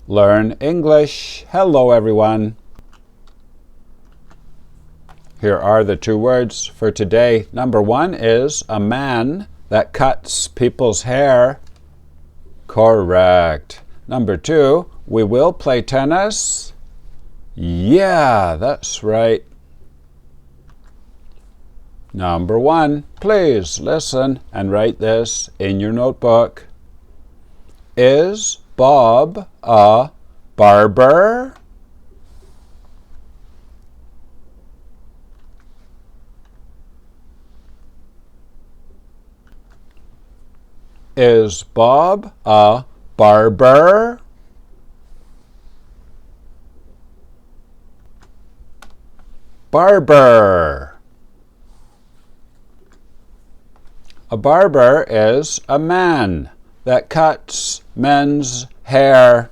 Learn English. Hello, everyone. Here are the two words for today. Number one is a man that cuts people's hair. Correct. Number two, we will play tennis. Yeah, that's right. Number one, please listen and write this in your notebook. Is Bob a barber? Is Bob a barber? Barber. A barber is a man that cuts men's hair.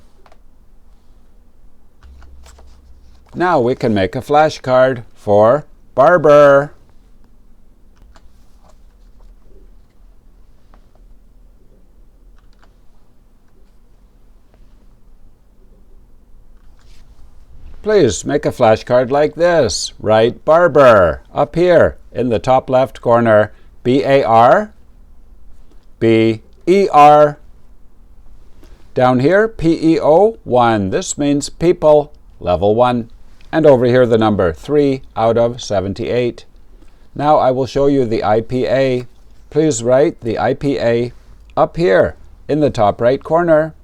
Now we can make a flashcard for barber. Please make a flashcard like this. Write barber up here in the top left corner. B-A-R, B-E-R. Down here, P-E-O, 1. This means people, level 1. And over here, the number 3 out of 78. Now I will show you the IPA. Please write the IPA up here in the top right corner.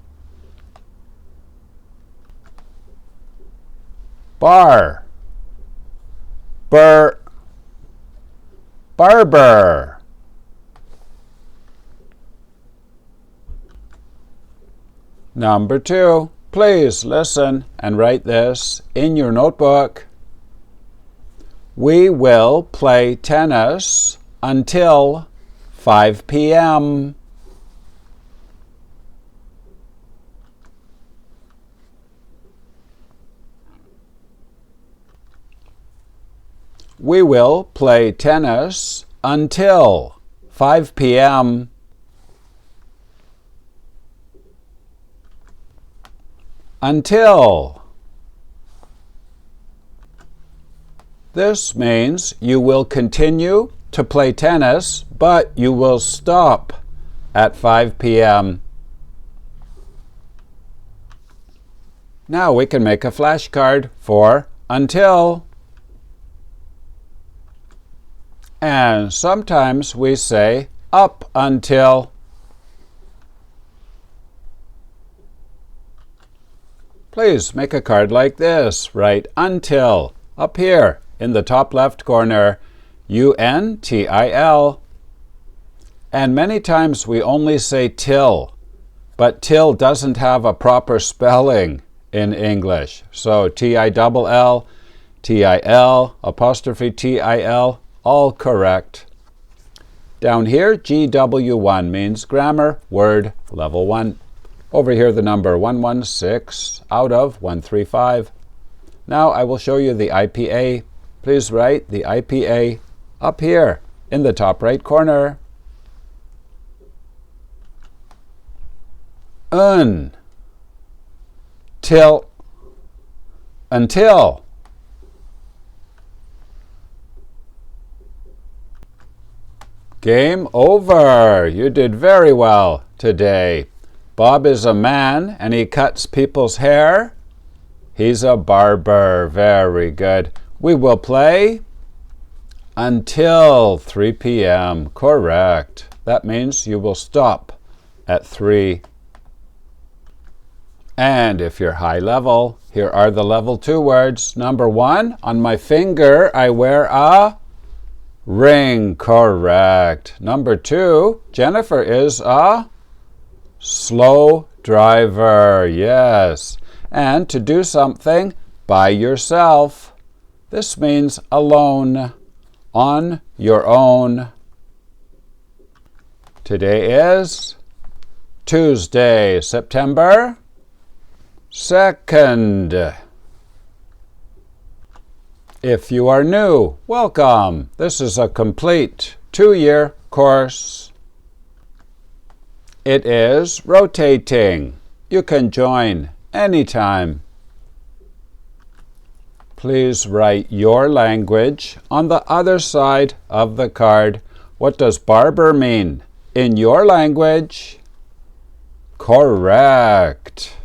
Bar, bur, barber. Number two, please listen and write this in your notebook. We will play tennis until 5 p.m. We will play tennis until 5 p.m. Until. This means you will continue to play tennis, but you will stop at 5 p.m. Now we can make a flashcard for until. And sometimes we say up until. Please make a card like this. Write until up here in the top left corner. U-N-T-I-L. And many times we only say till, but till doesn't have a proper spelling in English. So T-I-double-L, T-I-L, apostrophe T-I-L, all correct. Down here, GW1 means grammar, word, level 1. Over here, the number 116 out of 135. Now I will show you the IPA. Please write the IPA up here in the top right corner. Till, until. Game over. You did very well today. Bob is a man and he cuts people's hair. He's a barber. Very good. We will play until 3 p.m. Correct. That means you will stop at 3. And if you're high level, here are the level 2 words. Number 1, on my finger I wear a ring. Correct. Number 2, Jennifer is a slow driver. Yes. And to do something by yourself. This means alone, on your own. Today is Tuesday, September 2nd. If you are new, welcome. This is a complete 2-year course. It is rotating. You can join anytime. Please write your language on the other side of the card. What does barber mean in your language? Correct.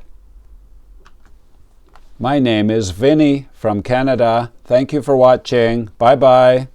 My name is Vinny from Canada. Thank you for watching. Bye-bye.